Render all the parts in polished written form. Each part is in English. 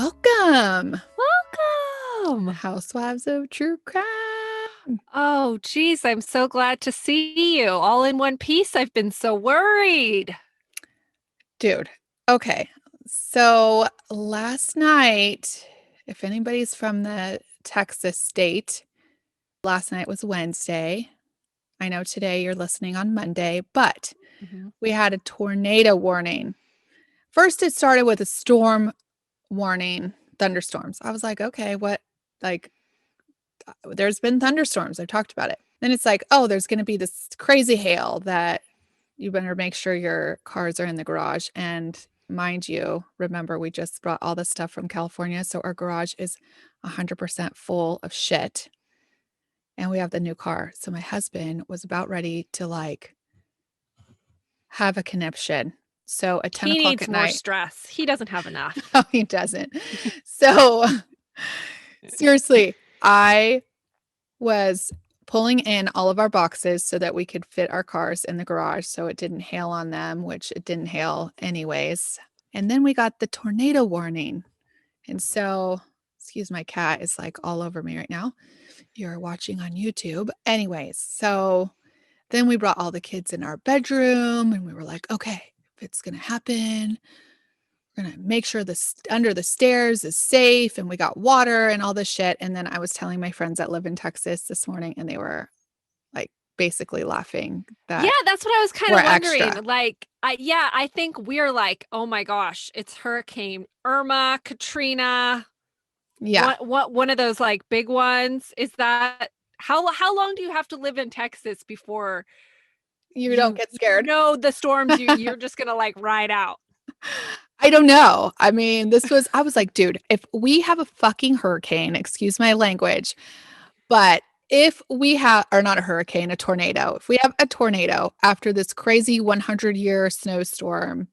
Welcome, Welcome. Housewives of True Crime. Oh, geez, I'm so glad to see you all in one piece. I've been so worried. Dude, okay. So last night, if anybody's from the Texas state, last night was Wednesday. I know today you're listening on Monday, but Mhm. we had a tornado warning. First, it started with a storm warning, thunderstorms. I was like, okay, what? Like, there's been thunderstorms. I've talked about it. Then it's like, oh, there's going to be this crazy hail that you better make sure your cars are in the garage. And mind you, remember, we just brought all this stuff from California. So our garage is 100% full of shit. And we have the new car. So my husband was about ready to like have a conniption. So at 10 He o'clock needs at more night, stress. He doesn't have enough. no, he doesn't. So seriously, I was pulling in all of our boxes so that we could fit our cars in the garage so it didn't hail on them, which it didn't hail anyways. And then we got the tornado warning. And so, excuse my cat is like all over me right now. You're watching on YouTube. Anyways, so then we brought all the kids in our bedroom and we were like, okay, if it's going to happen, we're going to make sure this under the stairs is safe and we got water and all this shit. And then I was telling my friends that live in Texas this morning and they were like basically laughing Yeah, that that's what I was kind we're of wondering. extra. I think we're like, oh my gosh, it's Hurricane Irma, Katrina, Yeah, one of those like big ones. Is that how long do you have to live in Texas before you don't you get you scared. know the storms you're just gonna like ride out? I don't know. I mean, I was like, dude, if we have a fucking hurricane, excuse my language, but if we have, or not a hurricane, a tornado, if we have a tornado after this crazy 100-year snowstorm,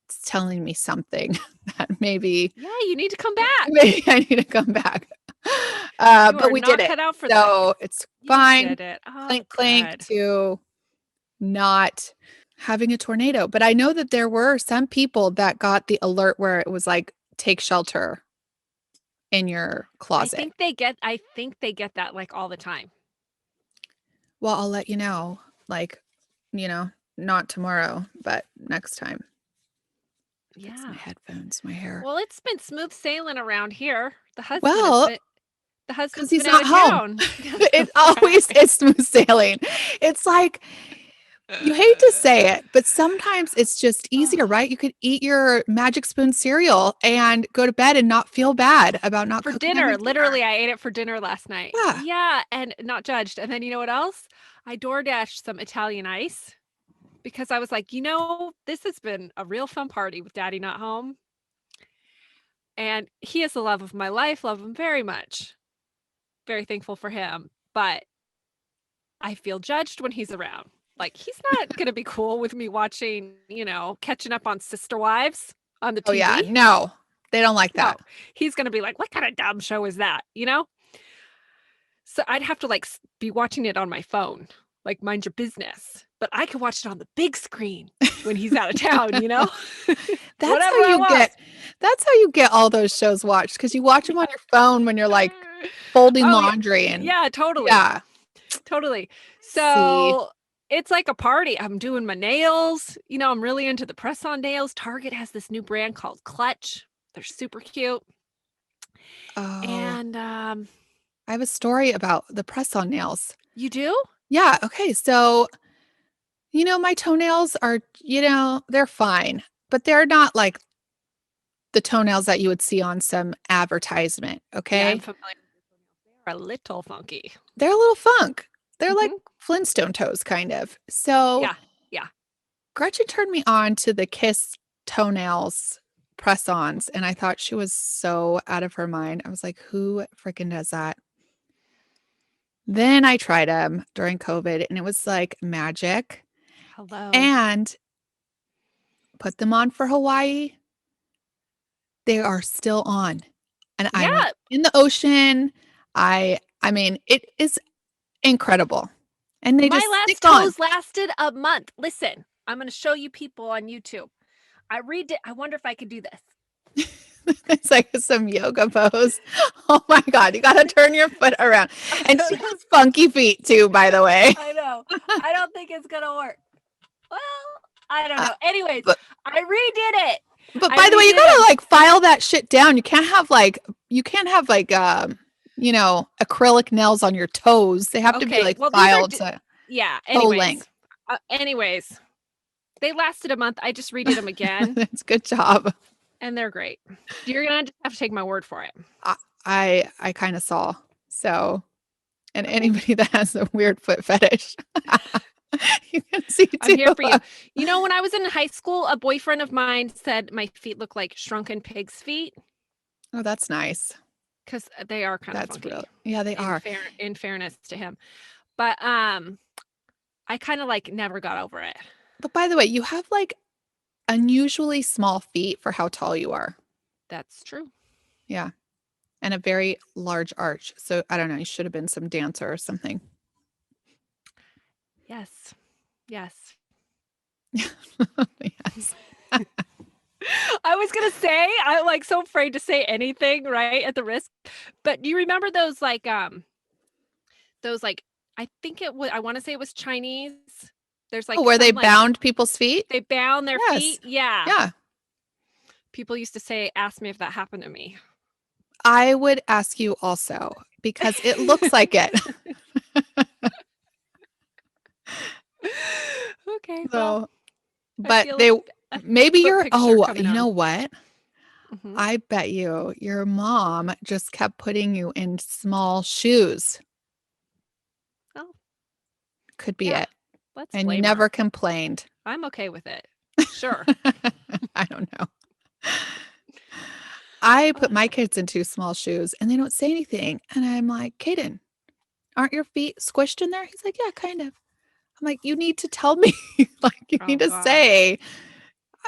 it's telling me something that maybe, Yeah, you need to come back. maybe I need to come back. You But are we did not it. cut out for this. So it's You fine. did it. Oh, Clink, clink good. to not having a tornado. But I know that there were some people that got the alert where it was like, take shelter in your closet. I think they get that like all the time. Well, I'll let you know, like, you know, not tomorrow, but next time. Fix my Yeah. headphones, my hair. Well, it's been smooth sailing around here. Well, The because husband's he's been out not of home. town. It That's always right. is smooth sailing. It's like you hate to say it, but sometimes it's just easier, Oh, right? You could eat your magic spoon cereal and go to bed and not feel bad about not for cooking every dinner. dinner. Literally, I ate it for dinner last night. Yeah. Yeah, and not judged. And then you know what else? I door dashed some Italian ice because I was like, this has been a real fun party with daddy not home. And he is the love of my life, love him very much. Very thankful for him. But I feel judged when he's around. Like he's not going to be cool with me watching, catching up on Sister Wives on the Oh, yeah. TV. No, they don't like No, that. he's going to be like, what kind of dumb show is that? So I'd have to like be watching it on my phone, like mind your business. But I can watch it on the big screen when he's out of town. That's how Whatever I you want. get all those shows watched because you watch them on your phone when you're like folding Oh, yeah. laundry and Yeah, totally. yeah. Totally. See. So it's like a party. I'm doing my nails. I'm really into the press on nails. Target has this new brand called Clutch. They're super cute. Oh, And I have a story about the press-on nails. you do? Yeah, okay. So, my toenails are, they're fine, but they're not like the toenails that you would see on some advertisement, Yeah, I'm okay? familiar with your toenails. They're a little funky. They're a little funk. They're like Hmm. Flintstone toes kind of. So, Yeah. Yeah. Gretchen turned me on to the Kiss toenails press-ons, and I thought she was so out of her mind. I was like, who freaking does that? Then I tried them during COVID, and it was like magic. Hello. And put them on for Hawaii. They are still on. And I went Yeah. in the ocean. I mean, it is incredible. And they My just last stick on. toes lasted a month. Listen, I'm going to show you people on YouTube. I wonder if I could do this. It's like some yoga pose. Oh my God, you got to turn your foot around. And she has funky feet too, by the way. I know. I don't think it's going to work. Well, I don't know. Anyways, but I redid it. but I by the way, you redid gotta 'em. like file that shit down. You can't have like acrylic nails on your toes. They have to be Okay. like Well, filed to yeah. toe length. Anyways, they lasted a month. I just redid them again, That's good job. and they're great. You're gonna just have to take my word for it. I kind of saw. So, and Okay. anybody that has a weird foot fetish, you can see too. I'm here for you. You know, when I was in high school, a boyfriend of mine said my feet look like shrunken pig's feet Oh, that's nice. because they are kind of That's funky. real. Yeah, they are. In fairness to him, but I kind of like never got over it. But by the way, you have like unusually small feet for how tall you are. That's true. Yeah. And a very large arch. So I don't know, you should have been some dancer or something. Yes. Yes. Yes. I was gonna say I'm like so afraid to say anything right at the risk, but do you remember those I think it was I want to say it was Chinese. There's Oh, like where they some like bound people's feet? they bound their Yes. feet. Yeah. Yeah. People used to say, ask me if that happened to me. I would ask you also because it looks like it. Okay, well, So, I but feel they a maybe foot you're picture coming you know on. what? Mhm. I bet your mom just kept putting you in small shoes. Oh, Could be yeah. it. Let's And you blame never her. complained. I'm okay with it. Sure. I don't know. I Oh, put that's my funny. kids in too small shoes and they don't say anything. And I'm like, Caden, aren't your feet squished in there? He's like, yeah, kind of. I'm like, you need to tell me. Like, you Oh need to gosh. say,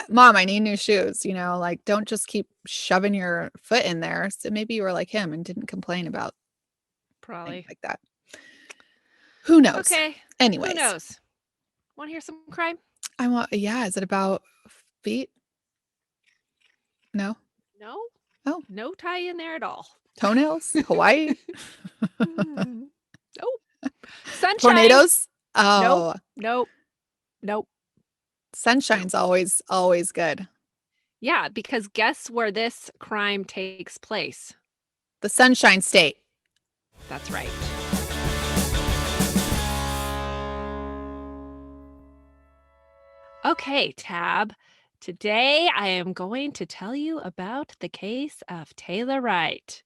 Mom, I need new shoes. Like, don't just keep shoving your foot in there. So maybe you were like him and didn't complain about things Probably. like that. Who knows? Okay. Who Anyways, knows? Want to hear some crime? yeah, is it about feet? No? No. Oh, No tie in there at all. toenails? Hawaii? Mm, nope. Sunshine. Tornadoes? Nope. Oh, Nope. Nope. Nope. sunshine's always good. Yeah, because guess where this crime takes place? The Sunshine State. That's right. Okay, Tab. Today I am going to tell you about the case of Taylor Wright.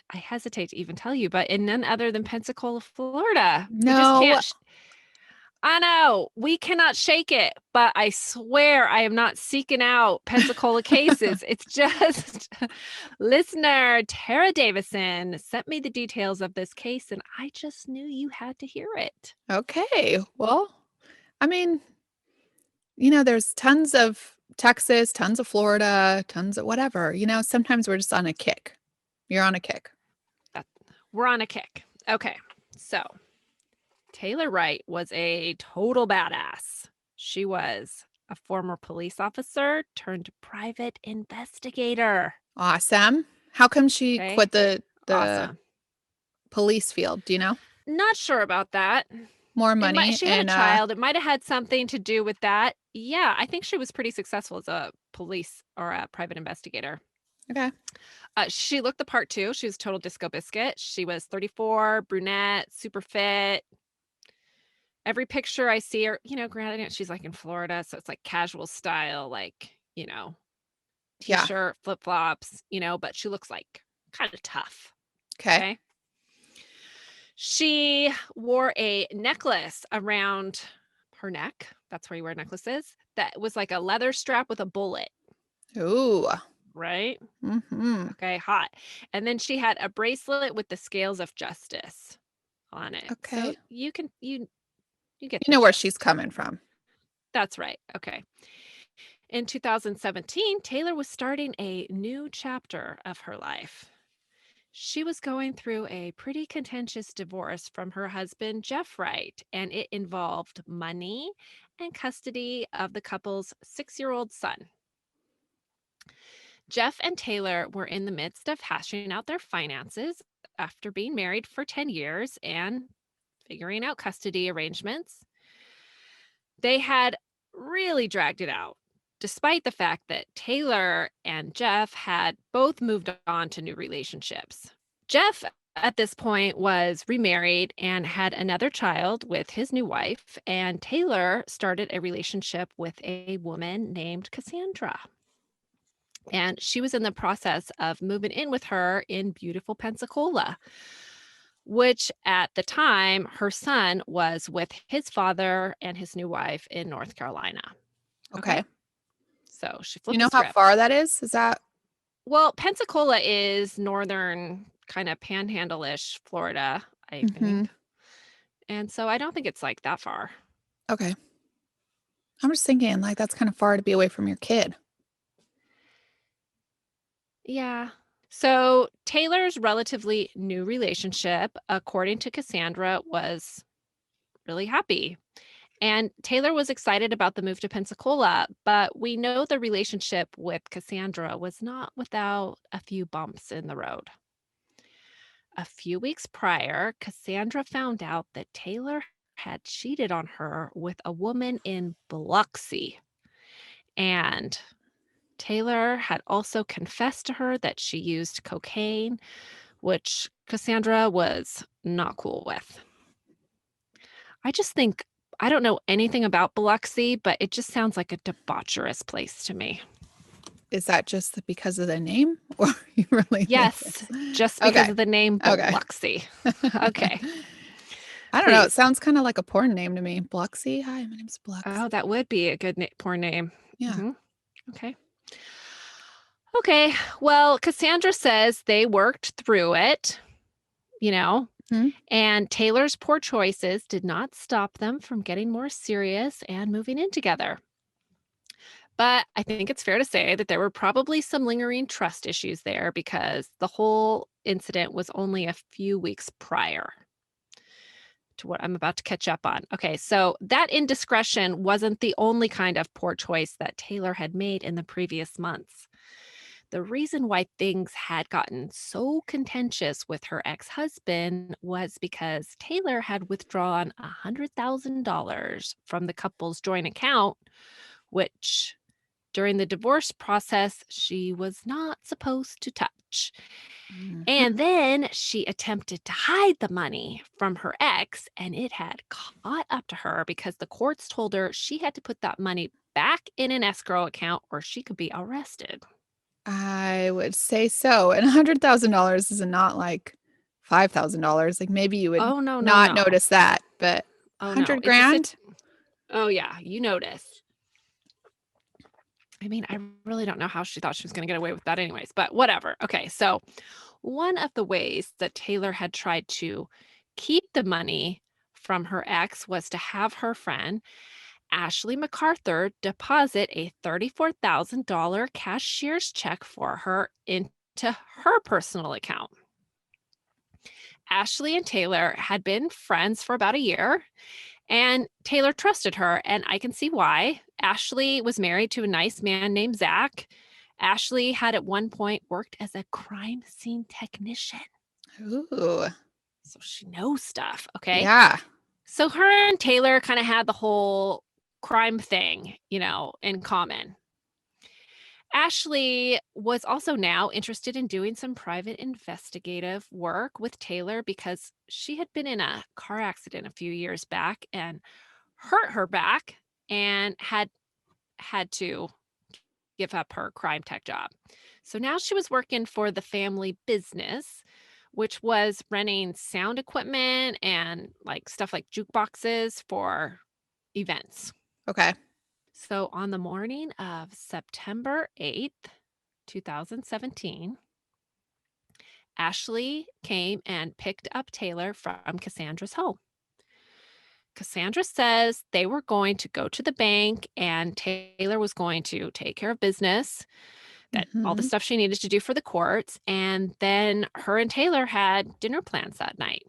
I hesitate to even tell you, but in none other than Pensacola, Florida. We just No, can't. I know we cannot shake it, but I swear I am not seeking out Pensacola cases. It's just listener Tara Davison sent me the details of this case, and I just knew you had to hear it. okay. Well, I mean, there's tons of Texas, tons of Florida, tons of whatever. Sometimes we're just on a kick. You're on a kick. We're on a kick. Okay, so Taylor Wright was a total badass. She was a former police officer turned private investigator. Awesome. How come she Okay, quit the awesome. police field? Do you know? Not sure about that. More money She had a and child. It might have had something to do with that. Yeah, I think she was pretty successful as a police or a private investigator. okay. She looked the part too. She was total disco biscuit. She was 34, brunette, super fit. Every picture I see her, granted she's like in Florida, so it's like casual style, like, Yeah. t-shirt, flip-flops, but she looks like kind of tough. Okay. Okay. She wore a necklace around her neck. That's where you wear necklaces. That was like a leather strap with a bullet, Ooh. right? Mm-hmm. Okay, hot. And then she had a bracelet with the scales of justice on it. So Okay. you get You the know where gist. she's coming from. That's right. Okay. In 2017, Taylor was starting a new chapter of her life. She was going through a pretty contentious divorce from her husband, Jeff Wright, and it involved money and custody of the couple's 6-year-old son. Jeff and Taylor were in the midst of hashing out their finances after being married for 10 years and figuring out custody arrangements. They had really dragged it out, despite the fact that Taylor and Jeff had both moved on to new relationships. Jeff, at this point, was remarried and had another child with his new wife, and Taylor started a relationship with a woman named Cassandra. And she was in the process of moving in with her in beautiful Pensacola, which at the time her son was with his father and his new wife in North Carolina. Okay. Okay. So she Do you flipped the know how script. far that is? Is that Well, Pensacola is northern, kind of panhandle-ish Florida, I Mhm. think. And so I don't think it's like that far. Okay. I'm just thinking like that's kind of far to be away from your kid. Yeah. So Taylor's relatively new relationship, according to Cassandra, was really happy. And Taylor was excited about the move to Pensacola, but we know the relationship with Cassandra was not without a few bumps in the road. A few weeks prior, Cassandra found out that Taylor had cheated on her with a woman in Biloxi. And Taylor had also confessed to her that she used cocaine, which Cassandra was not cool with. I just think I don't know anything about Biloxi, but it just sounds like a debaucherous place to me. Is that just because of the name or you really think Yes, it's just because Okay. of the name Okay. Biloxi. Okay, I don't know. It please. sounds kind of like a porn name to me. Bloxy. Hi, my name's Oh, Bloxy. that would be a good porn name. Yeah. Mhm. Okay. Okay. Well, Cassandra says they worked through it, you know, Mhm. and Taylor's poor choices did not stop them from getting more serious and moving in together. But I think it's fair to say that there were probably some lingering trust issues there because the whole incident was only a few weeks prior to what I'm about to catch up on. Okay, so that indiscretion wasn't the only kind of poor choice that Taylor had made in the previous months. The reason why things had gotten so contentious with her ex husband was because Taylor had withdrawn $100,000 from the couple's joint account, which during the divorce process she was not supposed to touch. Mhm. And then she attempted to hide the money from her ex, and it had caught up to her because the courts told her she had to put that money back in an escrow account or she could be arrested. I would say so. And $100,000 is not like $5,000. Like maybe you would Oh, no, no, not no. notice that, but Oh, no. 100 grand? Oh, yeah. You notice. I mean, I really don't know how she thought she was going to get away with that, anyways, but whatever. Okay. So, one of the ways that Taylor had tried to keep the money from her ex was to have her friend, Ashley McArthur, deposit a $34,000 cashier's check for her into her personal account. Ashley and Taylor had been friends for about a year, and Taylor trusted her, and I can see why. Ashley was married to a nice man named Zach. Ashley had at one point worked as a crime scene technician, Ooh. so she knows stuff. Okay. Yeah. So her and Taylor kind of had the whole crime thing, in common. Ashley was also now interested in doing some private investigative work with Taylor because she had been in a car accident a few years back and hurt her back and had to give up her crime tech job. So now she was working for the family business, which was renting sound equipment and like stuff like jukeboxes for events. Okay. So on the morning of September 8th, 2017, Ashley came and picked up Taylor from Cassandra's home. Cassandra says they were going to go to the bank and Taylor was going to take care of business, that all the Mhm. stuff she needed to do for the courts. And then her and Taylor had dinner plans that night.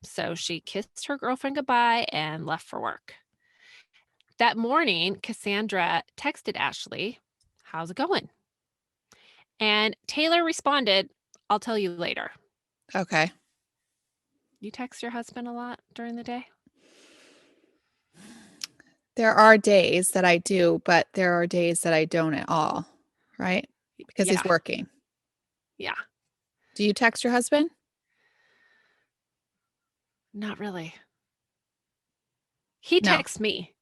So she kissed her girlfriend goodbye and left for work. That morning, Cassandra texted Ashley, "How's it going?" And Taylor responded, "I'll tell you later." Okay. You text your husband a lot during the day? There are days that I do, but there are days that I don't at all, right? Because he's Yeah. working. Yeah. Do you text your husband? Not really. He No. texts me.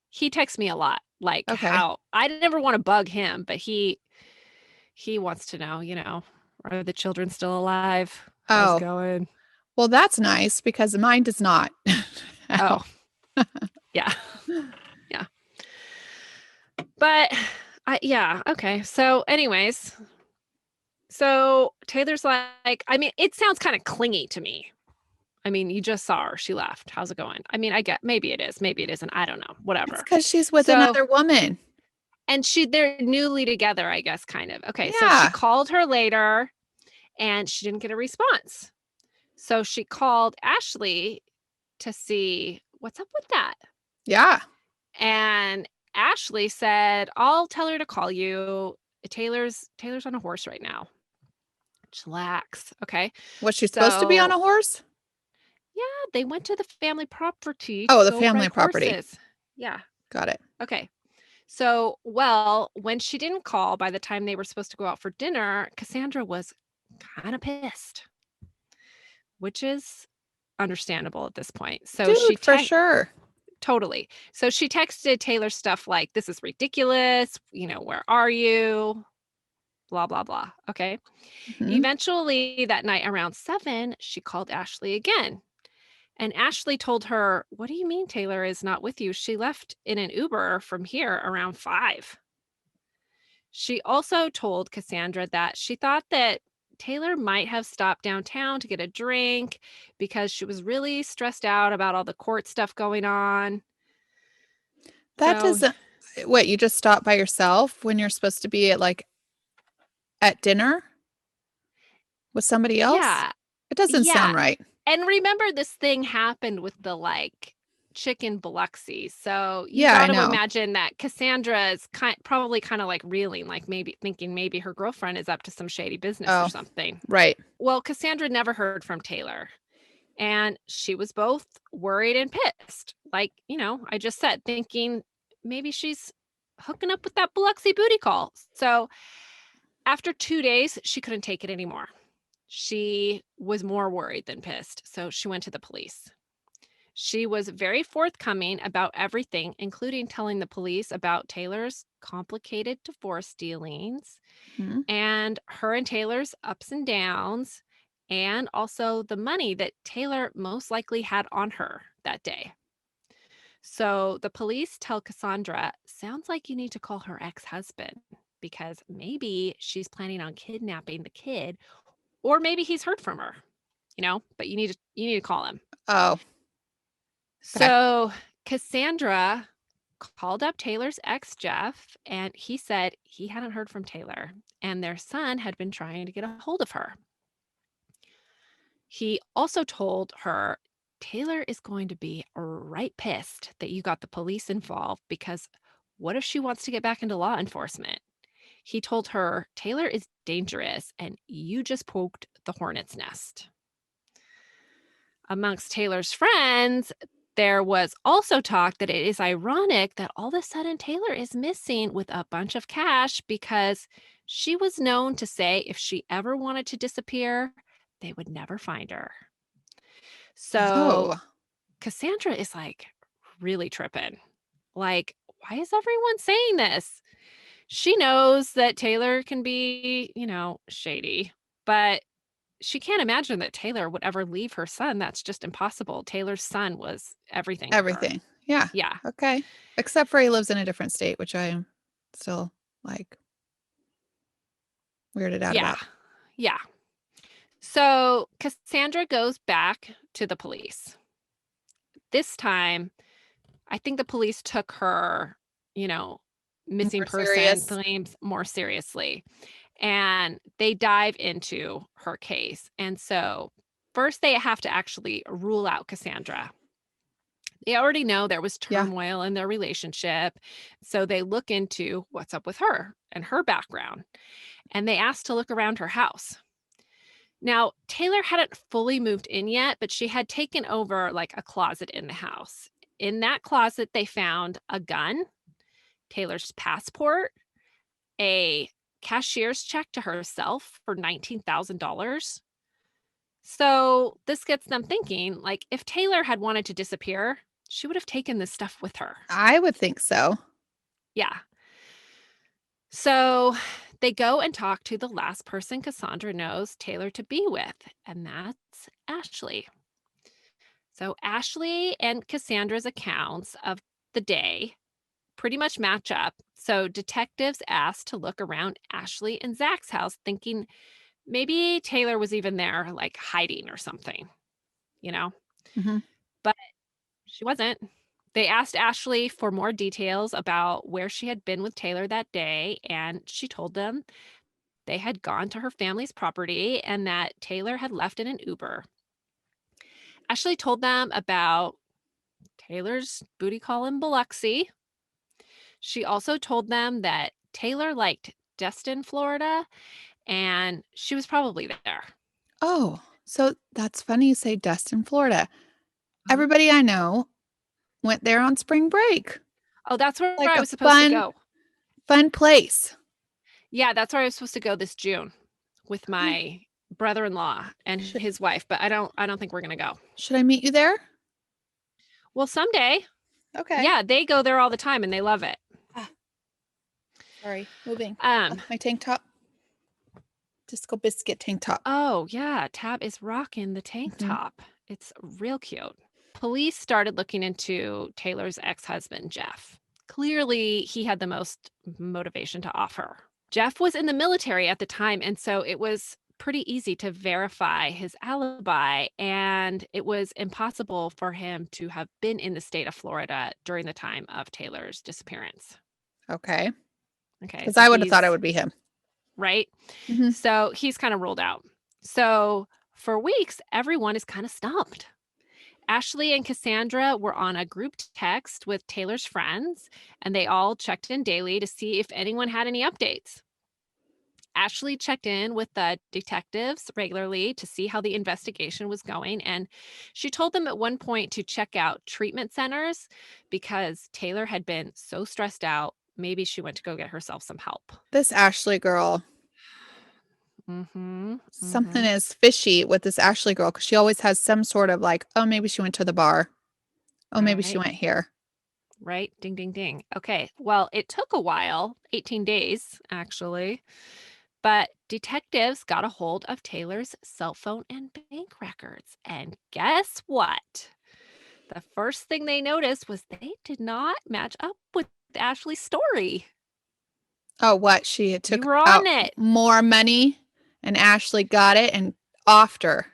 He texts me a lot. Like Okay. how I never want to bug him, but he wants to know, are the children still alive? How's it Oh, going? well, that's nice because mine does not at Oh, all. yeah. Yeah. But yeah, okay. So anyways, so Taylor's like, I mean, it sounds kind of clingy to me. I mean, you just saw her. She left. How's it going? I mean, I get maybe it is, maybe it isn't. I don't know. It's Whatever. because she's with So, another woman. and they're newly together, I guess, kind of. Okay. So she Yeah. called her later and she didn't get a response. So she called Ashely to see what's up with that. Yeah. And Ashely said, "I'll tell her to call you. Taylor's on a horse right now. Chillax." Okay. Was she supposed to be on So a horse? yeah, they went to the family property Oh, to the go family ride property. horses. Yeah. Got it. Okay. So, well, when she didn't call by the time they were supposed to go out for dinner, Cassandra was kind of pissed, which is understandable at this point. So she Dude, for sure. totally. So she texted Taylor stuff like, "This is ridiculous. Where are you? Blah, blah, blah." Okay. Mhm. Eventually, that night around 7, she called Ashely again. And Ashely told her, "What do you mean Taylor is not with you? She left in an Uber from here around 5." She also told Cassandra that she thought that Taylor might have stopped downtown to get a drink because she was really stressed out about all the court stuff going on. That So, doesn't What, you just stop by yourself when you're supposed to be at dinner with somebody else? yeah, It doesn't yeah. sound right. And remember, this thing happened with the chicken Biloxi. So you Yeah, got I to know. imagine that Cassandra is probably kind of like reeling, like maybe thinking maybe her girlfriend is up to some shady business or Oh, something. right. Well, Cassandra never heard from Taylor. And she was both worried and pissed. Like, I just said, thinking maybe she's hooking up with that Biloxi booty call. So after 2 days, she couldn't take it anymore. She was more worried than pissed. So she went to the police. She was very forthcoming about everything, including telling the police about Taylor's complicated divorce dealings Mhm. and her and Taylor's ups and downs, and also the money that Taylor most likely had on her that day. So the police tell Cassandra, "Sounds like you need to call her ex husband because maybe she's planning on kidnapping the kid, or maybe he's heard from her, but you need to call him." Oh, okay. So Cassandra called up Taylor's ex, Jeff, and he said he hadn't heard from Taylor and their son had been trying to get a hold of her. He also told her Taylor is going to be right pissed that you got the police involved because what if she wants to get back into law enforcement? He told her Taylor is dangerous and you just poked the hornet's nest. Amongst Taylor's friends, there was also talk that it is ironic that all of a sudden Taylor is missing with a bunch of cash because she was known to say if she ever wanted to disappear, they would never find her. So Oh, Cassandra is like really tripping. Like, why is everyone saying this? She knows that Taylor can be, shady, but she can't imagine that Taylor would ever leave her son. That's just impossible. Taylor's son was everything to her. everything. Yeah. Yeah. Okay. Except for he lives in a different state, which I am still like weirded out Yeah. about. Yeah. So Cassandra goes back to the police. This time, I think the police took her, you know, missing More person serious. claims more seriously and they dive into her case. And so, first, they have to actually rule out Cassandra. They already know there was Yeah. turmoil in their relationship, so they look into what's up with her and her background, and they ask to look around her house. Now, Taylor hadn't fully moved in yet, but she had taken over like a closet in the house. In that closet, they found a gun, Taylor's passport, a cashier's check to herself for $19,000. So this gets them thinking like, if Taylor had wanted to disappear, she would have taken this stuff with her. I would think so. Yeah. So they go and talk to the last person Cassandra knows Taylor to be with, and that's Ashely. So Ashely and Cassandra's accounts of the day pretty much match up. So detectives asked to look around Ashely and Zach's house, thinking maybe Taylor was even there, like hiding or something, you know, Mhm. but she wasn't. They asked Ashely for more details about where she had been with Taylor that day, and she told them they had gone to her family's property and that Taylor had left in an Uber. Ashely told them about Taylor's booty call in Biloxi. She also told them that Taylor liked Destin, Florida, and she was probably there. Oh, so that's funny you say Destin, Florida. Uh-huh. Everybody I know went there on spring break. Oh, that's where Like I a was supposed to fun, go. fun place. Yeah, that's where I was supposed to go this June with Oh, my brother-in-law and should his wife, but I don't think we're gonna go. should I meet you there? Well, someday. Okay. Yeah, they go there all the time and they love it. Ah, sorry, moving. Oh, Um, my tank top. Disco biscuit tank top. oh yeah, Tab is rocking the tank Mhm. top. It's real cute. Police started looking into Taylor's ex-husband, Jeff. Clearly, he had the most motivation to offer. Jeff was in the military at the time, and so it was pretty easy to verify his alibi, and it was impossible for him to have been in the state of Florida during the time of Taylor's disappearance. Okay. Okay, Because so I would have thought it he's would be him. right. Mhm. So he's kind of ruled out. So for weeks, everyone is kind of stumped. Ashely and Cassandra were on a group text with Taylor's friends, and they all checked in daily to see if anyone had any updates. Ashely checked in with the detectives regularly to see how the investigation was going, and she told them at one point to check out treatment centers because Taylor had been so stressed out. Maybe she went to go get herself some help. This Ashley girl, Mm-hmm. something Mm-hmm. is fishy with this Ashley girl because she always has some sort of like, oh, maybe she went to the bar. Oh, maybe she Right. went here. Right? Ding, ding, ding. Okay. Well, it took a while, 18 days actually, but detectives got a hold of Taylor's cell phone and bank records. And guess what? The first thing they noticed was they did not match up with Ashley's story. Oh, what? She had You took were on out it. more money and Ashley got it and offed her.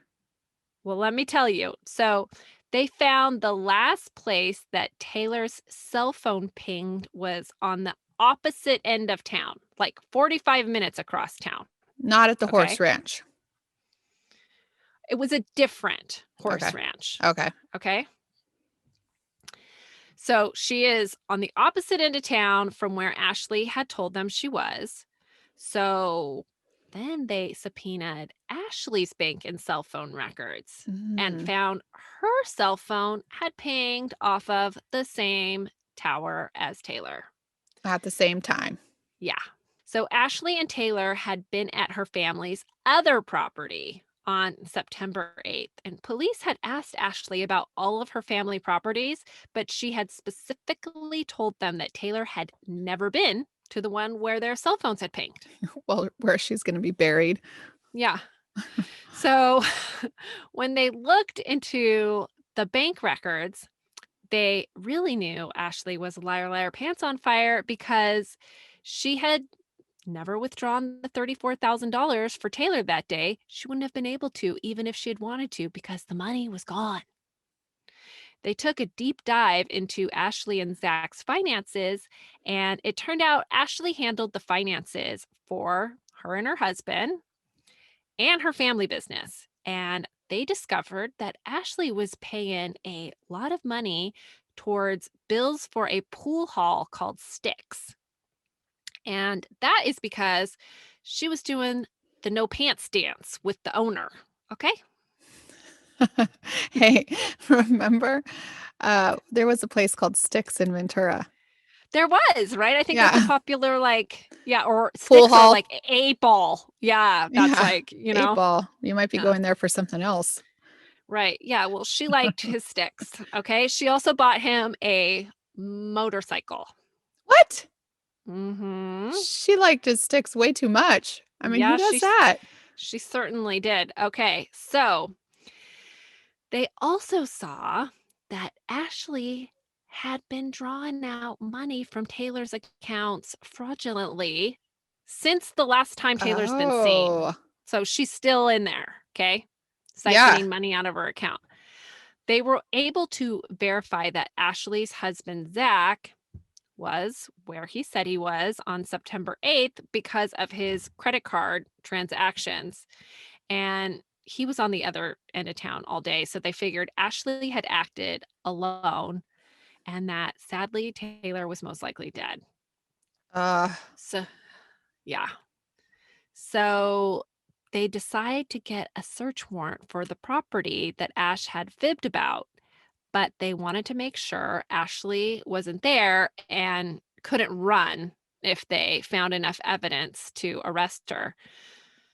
Well, let me tell you. So they found the last place that Taylor's cell phone pinged was on the opposite end of town, like 45 minutes across town. Not at the horse Okay. ranch. It was a different Okay. horse ranch. Okay. Okay. So she is on the opposite end of town from where Ashely had told them she was. So then they subpoenaed Ashley's bank and cell phone records and Mm, found her cell phone had pinged off of the same tower as Taylor. at the same time. Yeah. So Ashely and Taylor had been at her family's other property on September 8th, and police had asked Ashely about all of her family properties, but she had specifically told them that Taylor had never been to the one where their cell phones had pinged. Well, where she's going to be buried. Yeah. So when they looked into the bank records, they really knew Ashely was a liar, liar, pants on fire because she had never withdrawn the $34,000 for Taylor that day. She wouldn't have been able to, even if she had wanted to, because the money was gone. They took a deep dive into Ashely and Zach's finances, and it turned out Ashely handled the finances for her and her husband and her family business. And they discovered that Ashely was paying a lot of money towards bills for a pool hall called Sticks. And that is because she was doing the no pants dance with the owner. Okay. Hey, remember, there was a place called Sticks in Ventura. There was, right? I think that's a Yeah. popular, like, yeah, or Pool Sticks or hall. like a ball. Yeah, that's Yeah. like, 8 ball. You might be yeah, going there for something else. right. Yeah. Well, she liked his sticks. Okay. She also bought him a motorcycle. What? Hmm. She liked his sticks way too much. I mean, who Yeah, does that? she certainly did. Okay. So they also saw that Ashley had been drawing out money from Taylor's accounts fraudulently since the last time Taylor's been seen. Oh, So she's still in there, okay? yeah. Siphoning money out of her account. They were able to verify that Ashley's husband, Zach, was where he said he was on September 8th because of his credit card transactions. And he was on the other end of town all day. So they figured Ashley had acted alone and that sadly Taylor was most likely dead. Uh, So, yeah. So they decide to get a search warrant for the property that Ash had fibbed about, but they wanted to make sure Ashley wasn't there and couldn't run if they found enough evidence to arrest her.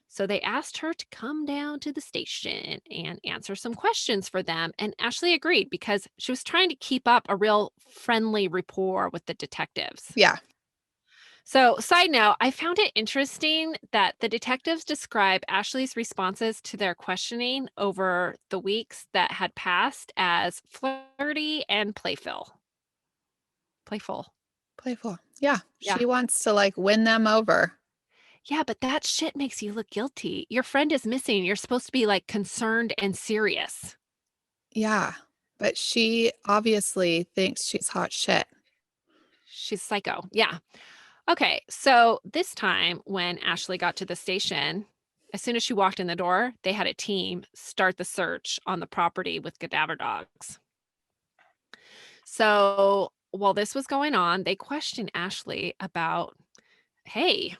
So they asked her to come down to the station and answer some questions for them. And Ashley agreed because she was trying to keep up a real friendly rapport with the detectives. yeah. So, side note, I found it interesting that the detectives describe Ashley's responses to their questioning over the weeks that had passed as flirty and playful. Playful. Playful. Yeah. Yeah. She wants to like win them over. Yeah, but that shit makes you look guilty. Your friend is missing. You're supposed to be like concerned and serious. Yeah. But she obviously thinks she's hot shit. She's psycho. Yeah. Okay. So this time when Ashley got to the station, as soon as she walked in the door, they had a team start the search on the property with cadaver dogs. So while this was going on, they questioned Ashley about, hey,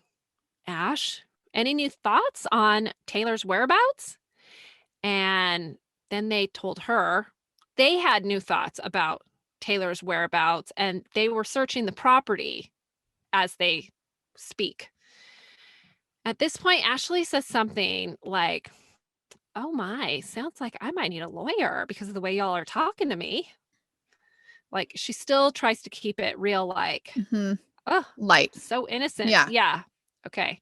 Ash, any new thoughts on Taylor's whereabouts? And then they told her they had new thoughts about Taylor's whereabouts and they were searching the property as they speak. At this point, Ashley says something like, oh my, sounds like I might need a lawyer because of the way y'all are talking to me. Like she still tries to keep it real, like, Hmm. oh, Light. so innocent. Yeah. Yeah. Okay.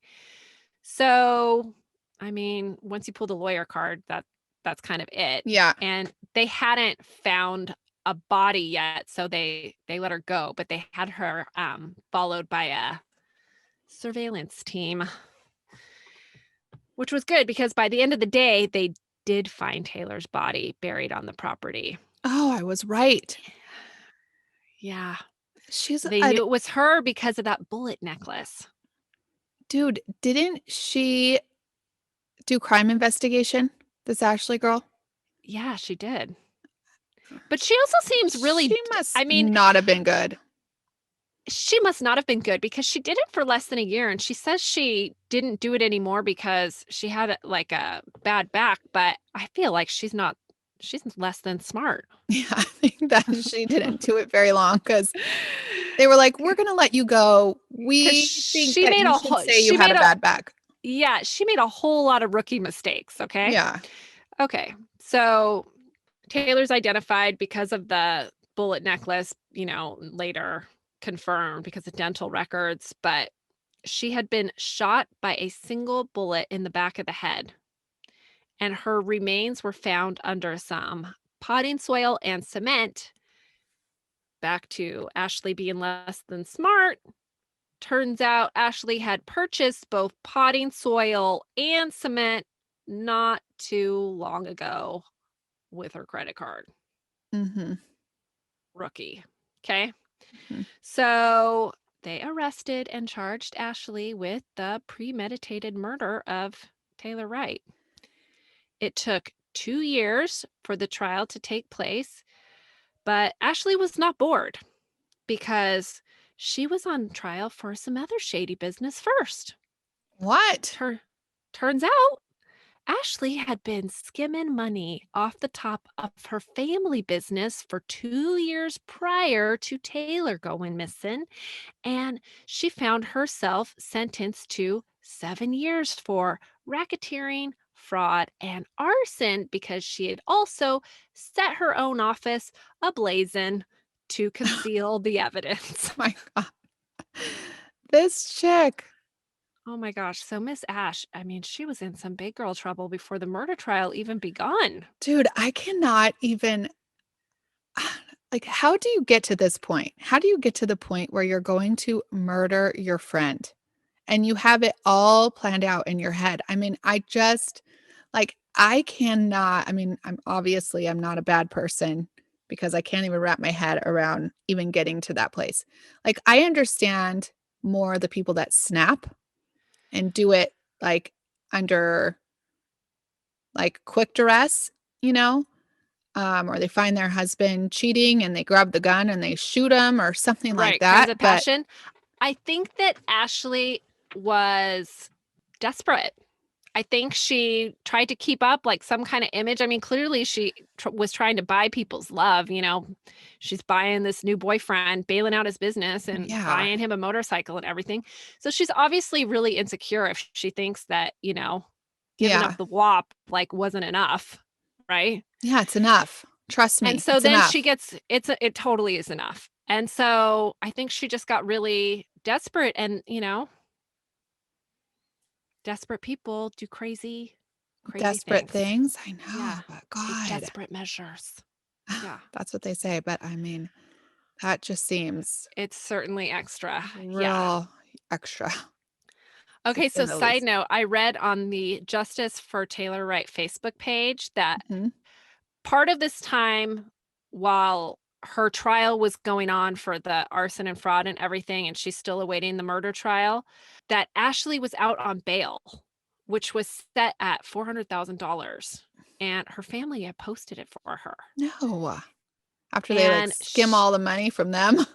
So, I mean, once you pull the lawyer card, that's kind of it. Yeah. And they hadn't found a body yet, so they let her go, but they had her followed by a surveillance team, which was good because by the end of the day, they did find Taylor's body buried on the property. Oh, I was right. Yeah. She's They a knew it was her because of that bullet necklace. dude. Didn't she do crime investigation? This Ashley girl? Yeah, she did. But she also seems really She I must mean, not have been good. she must not have been good because she did it for less than a year, and she says she didn't do it anymore because she had, like, a bad back, but I feel like she's less than smart. Yeah, I think that she didn't do it very long because they were like, "We're gonna let you go. 'Cause We think she that made you a should whole say you had a bad back." yeah, she made a whole lot of rookie mistakes, okay? Yeah. Okay, so Taylor's identified because of the bullet necklace, later confirmed because of dental records, but she had been shot by a single bullet in the back of the head, and her remains were found under some potting soil and cement. Back to Ashley being less than smart. Turns out Ashley had purchased both potting soil and cement not too long ago with her credit card. Mhm. Rookie. Okay. Mhm. So they arrested and charged Ashley with the premeditated murder of Taylor Wright. It took 2 years for the trial to take place, But Ashely was not bored because she was on trial for some other shady business first. What? Turns out Ashely had been skimming money off the top of her family business for 2 years prior to Taylor going missing, and she found herself sentenced to 7 years for racketeering, fraud, and arson because she had also set her own office ablazing to conceal the evidence. My God. This chick. Oh my gosh. So Miss Ash, I mean, she was in some big girl trouble before the murder trial even begun. Dude, I cannot even like, how do you get to this point? How do you get to the point where you're going to murder your friend and you have it all planned out in your head? I mean, I just like I cannot, I mean, I'm not a bad person because I can't even wrap my head around even getting to that place. Like I understand more the people that snap and do it like under like quick duress, you know? Or they find their husband cheating and they grab the gun and they shoot him or something like Right. Crimes that. of But passion. I think that Ashely was desperate. I think she tried to keep up like some kind of image. I mean, clearly she was trying to buy people's love. She's buying this new boyfriend, bailing out his business and yeah, buying him a motorcycle and everything. So she's obviously really insecure if she thinks that, giving up yeah, the WAP like wasn't enough. Right. yeah, it's enough. Trust And me, so it's then she enough. gets it totally is enough. And so I think she just got really desperate and, desperate people do crazy Desperate things. things. I Yeah. know, but Take God, desperate measures. Yeah. that's what they say. But I mean, that just seems It's certainly extra. Yeah. real extra, to Okay, say so the side least. note, I read on the Justice for Taylor Wright Facebook page that Mhm. part of this time while her trial was going on for the arson and fraud and everything, and she's still awaiting the murder trial, that Ashely was out on bail, which was set at $400,000. And her family had posted it for her. No, after they like And skim all the money from them.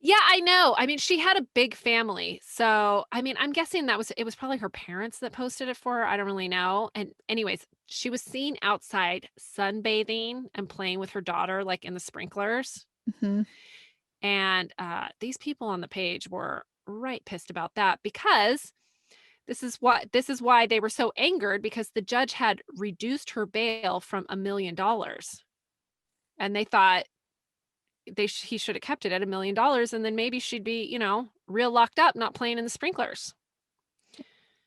yeah, I know. I mean, she had a big family. So, I mean, I'm guessing it was probably her parents that posted it for her. I don't really know. And anyways, she was seen outside sunbathing and playing with her daughter like in the sprinklers. Mhm. And these people on the page were right pissed about that because this is why they were so angered because the judge had reduced her bail from $1 million. And they thought he should have kept it at $1 million and then maybe she'd be, real locked up, not playing in the sprinklers.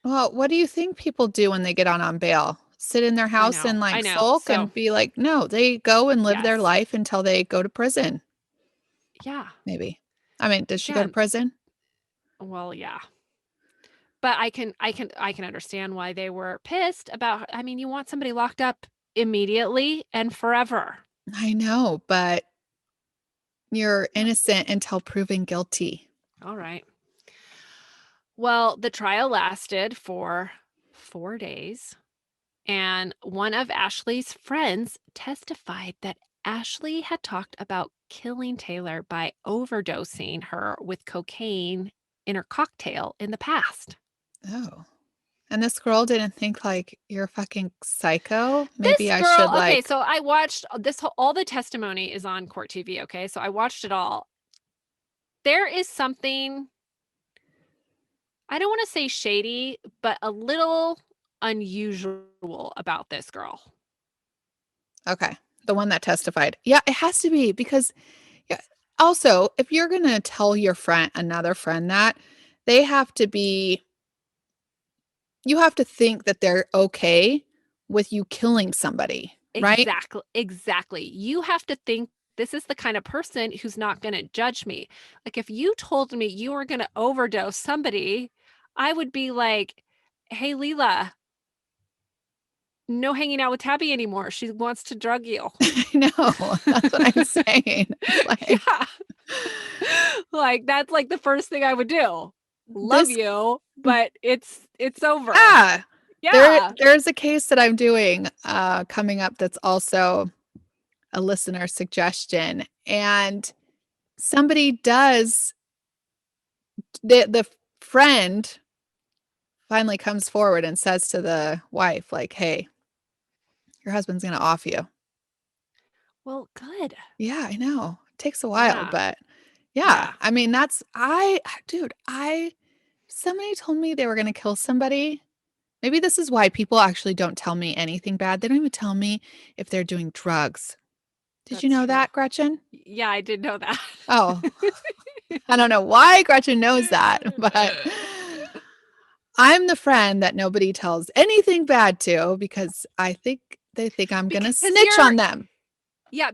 Well, what do you think people do when they get on bail? Sit in their house and I like know. sulk So, and be like, no, they go and live their yes. life until they go to prison, Yeah. maybe. I mean, does she go to Again, prison? well, yeah. But I can understand why they were pissed about. I mean, you want somebody locked up immediately and forever. I know, but you're Yeah. innocent until proven guilty. All right. Well, the trial lasted for 4 days, and one of Ashley's friends testified that Ashely had talked about killing Taylor by overdosing her with cocaine in her cocktail in the past. Oh. And this girl didn't think like you're a fucking psycho. Maybe This I girl, should okay, like so I watched all the testimony is on court TV, okay? So I watched it all. There is something, I don't want to say shady, but a little unusual about this girl. okay, the one that testified. Yeah, it has to be because yeah, also, if you're going to tell your friend another friend that, they have to be you have to think that they're okay with you killing somebody, right? Exactly. Exactly. You have to think this is the kind of person who's not going to judge me. Like if you told me you were going to overdose somebody, I would be like, "Hey Leela, no hanging out with Tabby anymore. She wants to drug you." I know. That's what I'm saying. It's like Yeah. Like that's like the first thing I would do. Love this you, but it's over. ah, Yeah. there's a case that I'm doing coming up that's also a listener suggestion. And somebody does, the friend finally comes forward and says to the wife, like, hey, your husband's going to off you. Well, good. Yeah, I know. It takes a while, Yeah. but yeah, Yeah. I mean, dude, somebody told me they were going to kill somebody. Maybe this is why people actually don't tell me anything bad. They don't even tell me if they're doing drugs. Did you That's know true. that, Gretchen? Yeah, I did know that. Oh, I don't know why Gretchen knows that, but I'm the friend that nobody tells anything bad to because I think they think I'm going to Because snitch on them.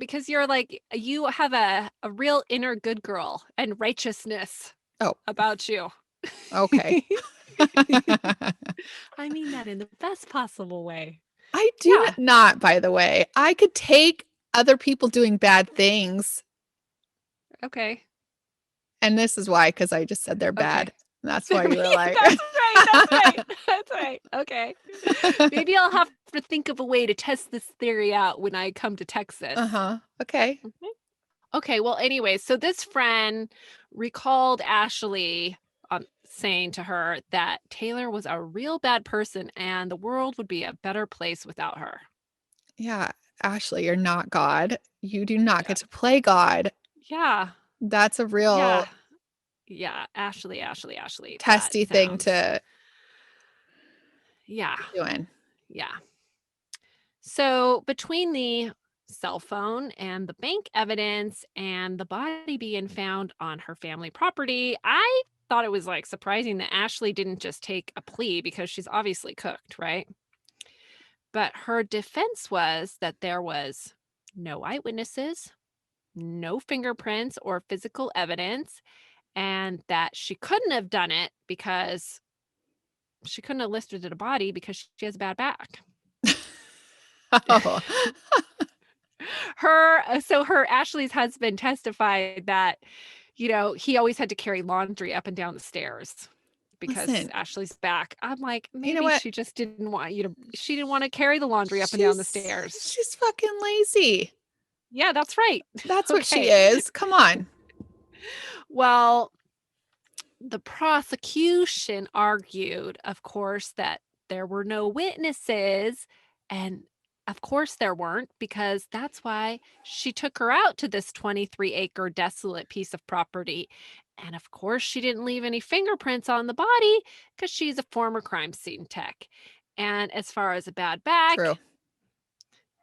because you're like, you have a real inner good girl and righteousness Oh, about you. okay. I mean that in the best possible way. I do Yeah. not, by the way. I could take other people doing bad things. Okay. And this is why, because I just said they're Okay. bad. That's why you were like, That's right. That's right. That's right. Okay. Maybe I'll have to think of a way to test this theory out when I come to Texas. uh-huh. Okay. Mhm. Okay. Well, anyway, so this friend recalled Ashely saying to her that Taylor was a real bad person and the world would be a better place without her. Yeah. Ashley, you're not God. You do not Yeah. get to play God. Yeah. That's a Yeah. real Yeah. Ashely. That testy thing sounds. to Yeah. be doing. Yeah. So, between the cell phone and the bank evidence and the body being found on her family property, I thought it was like surprising that Ashely didn't just take a plea because she's obviously cooked, right? But her defense was that there was no eyewitnesses, no fingerprints or physical evidence, and that she couldn't have done it because she couldn't have lifted a body because she has a bad back. Oh. Her Ashley's husband testified that, he always had to carry laundry up and down the stairs because Listen, Ashley's back. I'm like, you know maybe what? she didn't want to carry the laundry up and down the stairs. She's fucking lazy. Yeah, that's right. That's what she Okay. is. Come on. Well, the prosecution argued, of course, that there were no witnesses. And of course, there weren't, because that's why she took her out to this 23-acre desolate piece of property. And of course, she didn't leave any fingerprints on the body because she's a former crime scene tech. And as far as a bad True. back,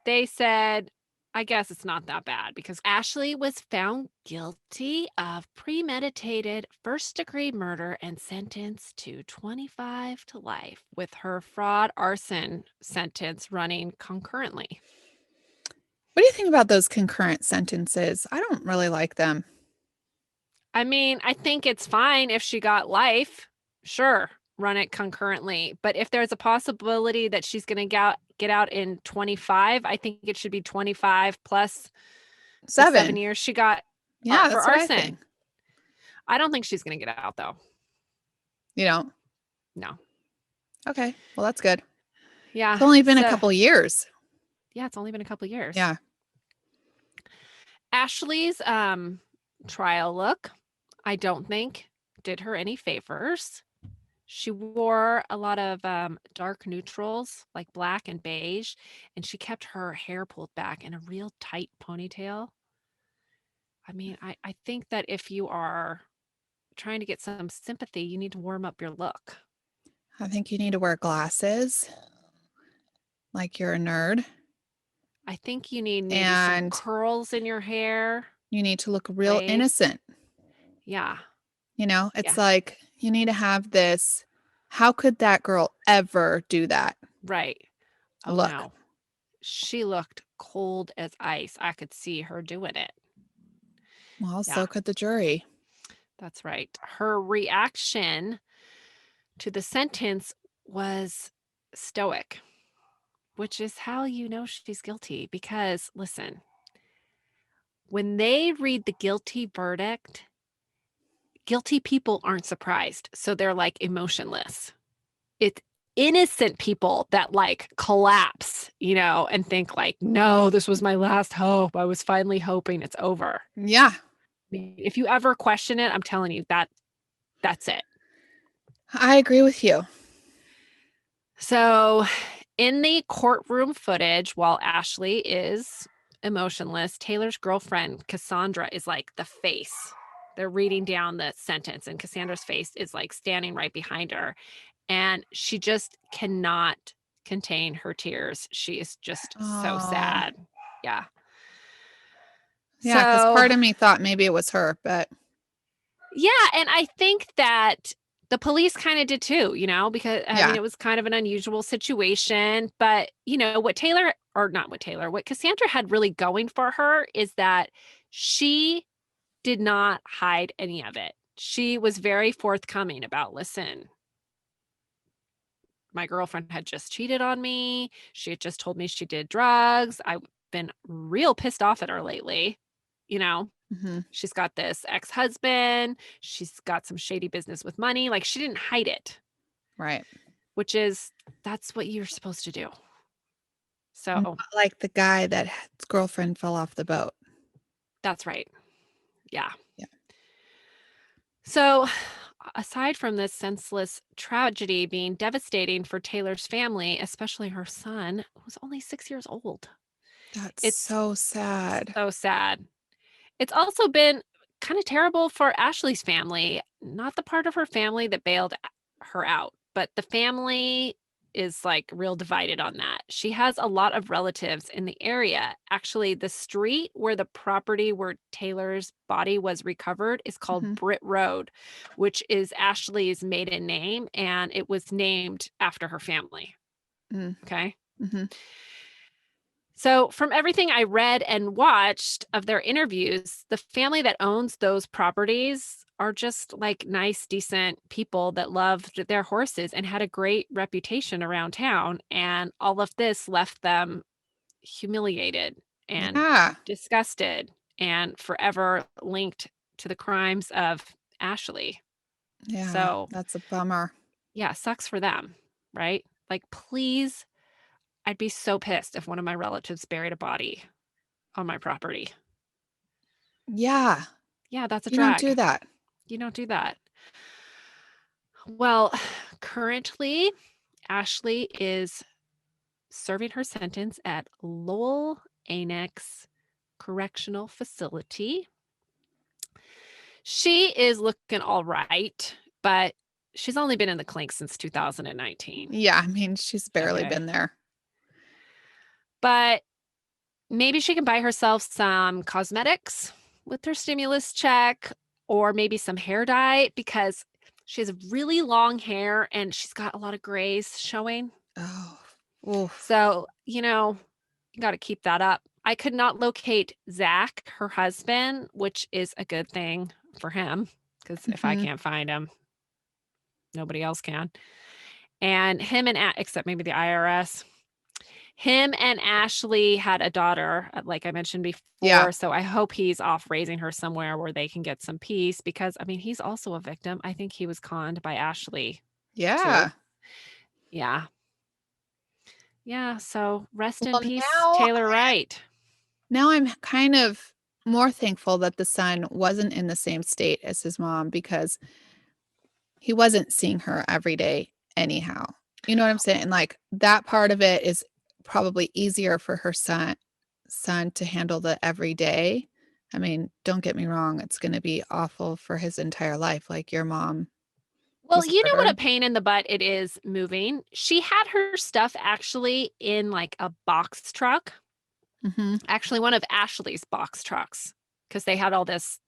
they said, I guess it's not that bad because Ashely was found guilty of premeditated first-degree murder and sentenced to 25 to life, with her fraud arson sentence running concurrently. What do you think about those concurrent sentences? I don't really like them. I mean, I think it's fine if she got life. Sure, run it concurrently. But if there's a possibility that she's going to get out in 25, I think it should be 25 plus the 7 7. years she got Yeah, for that's what I arson. think. I don't think she's going to get out, though. You don't? No. Okay. Well, that's good. Yeah. It's only been a So, couple years. yeah, it's only been a couple years. Yeah. Ashley's trial look, I don't think, did her any favors. She wore a lot of dark neutrals like black and beige, and she kept her hair pulled back in a real tight ponytail. I mean, I think that if you are trying to get some sympathy, you need to warm up your look. I think you need to wear glasses like you're a nerd. I think you need maybe some And curls in your hair. you need to look real Waves. innocent. Yeah. It's Yeah. like you need to have this. How could that girl ever do that? Right. Oh, Look. no. She looked cold as ice. I could see her doing it. Well, Yeah, so could the jury. that's right. Her reaction to the sentence was stoic, which is how you know she's guilty. Because listen, when they read the guilty verdict, guilty people aren't surprised. So they're like emotionless. It's innocent people that like collapse, and think like, no, this was my last hope. I was finally hoping it's over. Yeah. I mean, if you ever question it, I'm telling you that's it. I agree with you. So, in the courtroom footage, while Ashely is emotionless, Taylor's girlfriend, Cassandra, is like the face. They're reading down the sentence, and Cassandra's face is like standing right behind her. And she just cannot contain her tears. She is just so Oh, sad. Yeah. yeah. Because So, part of me thought maybe it was her, but yeah. And I think that the police kind of did too, because I mean, yeah. it was kind of an unusual situation. But, what Cassandra had really going for her is that she did not hide any of it. She was very forthcoming about, listen, my girlfriend had just cheated on me. She had just told me she did drugs. I've been real pissed off at her lately. You know, Hmm. she's got this ex husband. She's got some shady business with money. Like she didn't hide it, Right. that's what you're supposed to do. Not So like the guy that his girlfriend fell off the boat. that's right. Yeah. Yeah. So, aside from this senseless tragedy being devastating for Taylor's family, especially her son, who was only 6 years old, That's it's so sad. so sad. It's also been kind of terrible for Ashley's family, not the part of her family that bailed her out, but the family is like real divided on that. She has a lot of relatives in the area. Actually, the street where the property where Taylor's body was recovered is called Hmm. Britt Road, which is Ashley's maiden name, and it was named after her family. Okay. Mm-hmm. So, from everything I read and watched of their interviews, the family that owns those properties are just like nice, decent people that loved their horses and had a great reputation around town. And all of this left them humiliated and Yeah. disgusted and forever linked to the crimes of Ashely. Yeah. So, That's a bummer. yeah, sucks for them, right? Like, please, I'd be so pissed if one of my relatives buried a body on my property. Yeah. Yeah, that's a You don't do drag. that. You don't do that. Well, currently, Ashely is serving her sentence at Lowell Annex Correctional Facility. She is looking all right, but she's only been in the clink since 2019. Yeah. I mean, she's barely Okay. been there. But maybe she can buy herself some cosmetics with her stimulus check or maybe some hair dye because she has really long hair and she's got a lot of grays showing. Oh. Oof. So, you got to keep that up. I could not locate Zach, her husband, which is a good thing for him because if I Hmm. can't find him, nobody else can. And him and, except maybe the IRS, him and Ashely had a daughter, like I mentioned Yeah. before. So I hope he's off raising her somewhere where they can get some peace because, I mean, he's also a victim. I think he was conned by Ashely too. Yeah. Yeah. Yeah. So rest in Well, peace, Taylor Wright. now I'm kind of more thankful that the son wasn't in the same state as his mom because he wasn't seeing her every day anyhow. You know what I'm saying? Like that part of it is probably easier for her son to handle the everyday. I mean, don't get me wrong, it's going to be awful for his entire life. Like your mom Well, was you know what a murdered. pain in the butt it is moving. She had her stuff actually in like a box truck, Hmm. actually one of Ashley's box trucks, because they had all this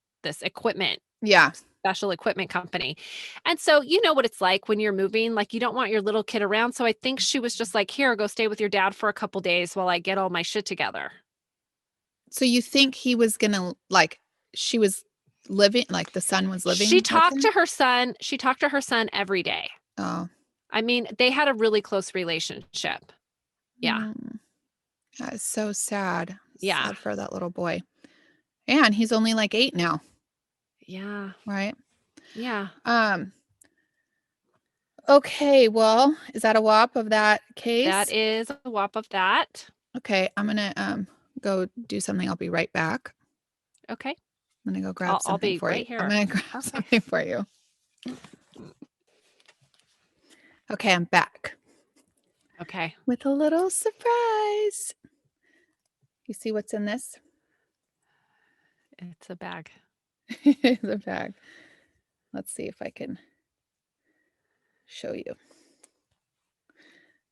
equipment, Yeah. special equipment company. And so you know what it's like when you're moving, like you don't want your little kid around. So I think she was just like, here, go stay with your dad for a couple days while I get all my shit together. So you think he was going to like, she was living, like the son was She living with talked to him? her son. She talked to her son every day. Oh. I mean, they had a really close relationship. Yeah. Mm. That is so sad. Yeah. Sad for that little boy. And he's only like 8 now, Yeah. right? Yeah. Um, Okay, well, is that a whop of that That case? is a whop of that. Okay, I'm gonna go do something. I'll be right back. Okay. I'm gonna go grab I'll something be for you. right I'm here. gonna grab Okay. something for you. Okay, I'm back Okay. with a little surprise. You see what's in this? It's a bag. The bag. Let's see if I can show you.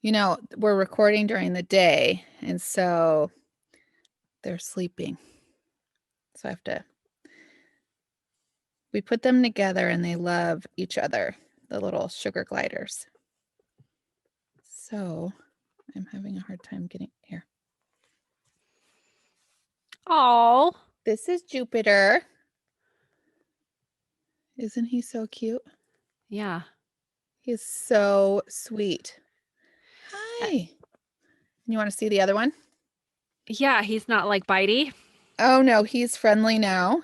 You know, we're recording during the day, and so they're sleeping. So I have to, we put them together and they love each other, the little sugar gliders. So I'm having a hard time getting here. Oh. This is Jupiter. Isn't he so cute? Yeah. He's so sweet. Hi. You want to see the other one? Yeah, he's not like bitey. Oh no, he's friendly now.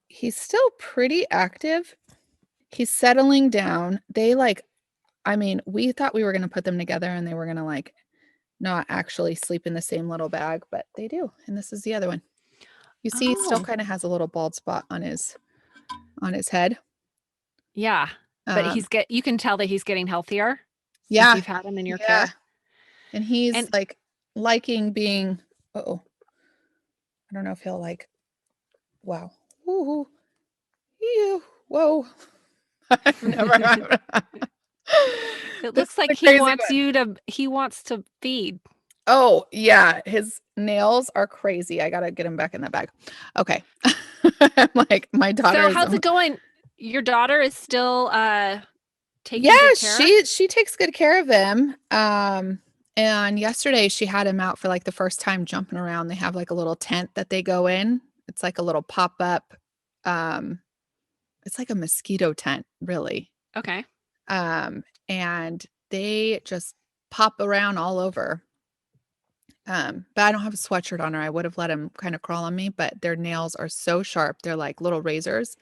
He's still pretty active. He's settling down. We thought we were going to put them together and they were going to not actually sleep in the same little bag, but they do. And this is the other one. You see, he still Oh. kind of has a little bald spot on his head. Yeah. But you can tell that he's getting healthier since Yeah, you've had him in your yeah. care. And he's And liking being, oh, I don't know if he'll wow. Ooh, ew, whoa. I've never. it This looks is like a crazy he wants to feed. Oh, yeah, his nails are crazy. I gotta get him back in that bag. Okay. I'm like, my daughter So is how's it going? Your daughter is still taking Yeah, good care? she takes good care of him. And yesterday she had him out for the first time jumping around. They have a little tent that they go in. It's like a little pop-up. Um, it's like a mosquito tent, really. Okay. And they just pop around all over. But I don't have a sweatshirt on her. I would have let him kind of crawl on me, but their nails are so sharp. They're like little razors.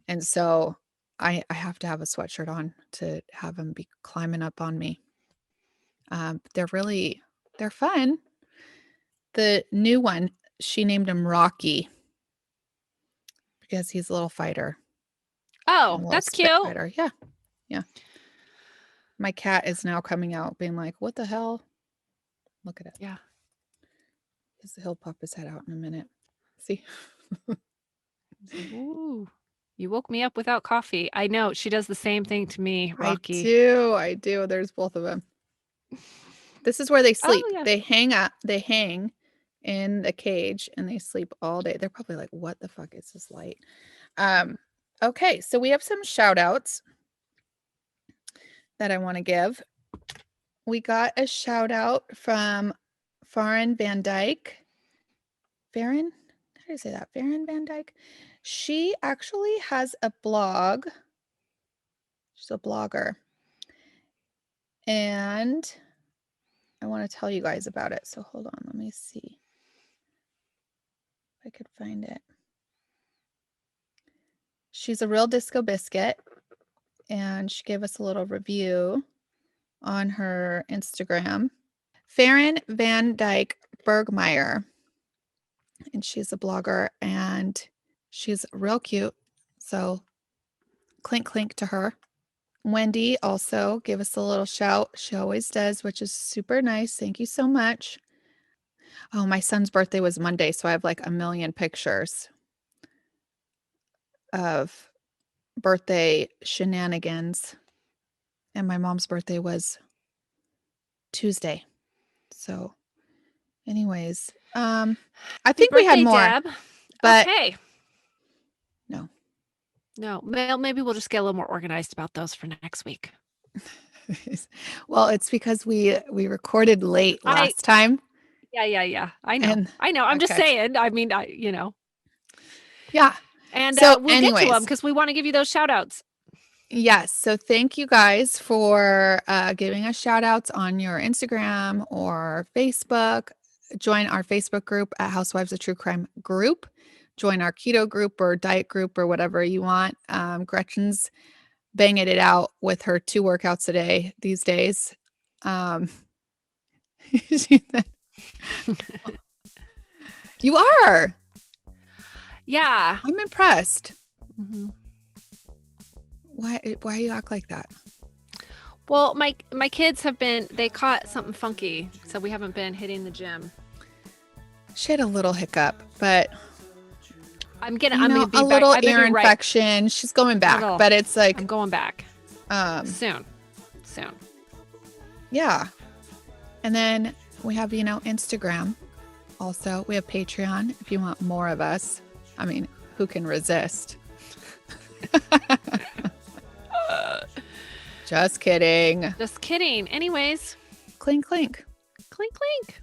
And so I have to have a sweatshirt on to have him be climbing up on me. They're fun. The new one, she named him Rocky because he's a little fighter, a Oh, little that's cute. spitfighter. Yeah. Yeah. My cat is now coming out being like, what the hell? Look at it. Yeah. He'll pop his head out in a minute. See? Ooh. You woke me up without coffee. I know. She does the same thing to me, Rocky. I do. There's both of them. This is where they Oh, sleep. yeah. They hang in the cage and they sleep all day. They're probably like, what the fuck is this light? Okay, so we have some shout outs that I want to give. We got a shout out from Farron Van Dyke. Farron? How do you say that? Farron Van Dyke? She actually has a blog. She's a blogger. And I want to tell you guys about it. So hold on, let me see if I could find it. She's a real disco biscuit, and she gave us a little review on her Instagram. Farron Van Dyke Bergmeyer, and she's a blogger, and she's real cute. So clink clink to her. Wendy also gave us a little shout. She always does, which is super nice. Thank you so much. Oh, my son's birthday was Monday, so I have a million pictures of birthday shenanigans. And my mom's birthday was Tuesday. So anyways, I think we had birthday, more. Deb. But okay. No. Well, maybe we'll just get a little more organized about those for next week. Well, it's because we recorded late last time. Yeah. I know. I'm just okay. saying. I mean, Yeah. And So we'll get to them anyways, because we want to give you those shout outs. yes. So thank you guys for giving us shout outs on your Instagram or Facebook. Join our Facebook group at Housewives of True Crime group. Join our keto group or diet group or whatever you want. Gretchen's banging it out with her 2 workouts a day these days. You are. Yeah. I'm impressed. Mhm. Why you act like that? Well, my kids they caught something funky, so we haven't been hitting the gym. She had a little hiccup, but I'm gonna be a back. little I'm gonna ear be right. infection. She's going back, but it's like I'm going back soon. Yeah. And then we have, Instagram. Also, we have Patreon if you want more of us. I mean, who can resist? Just kidding. Just kidding. Anyways, Clink, clink. clink clink.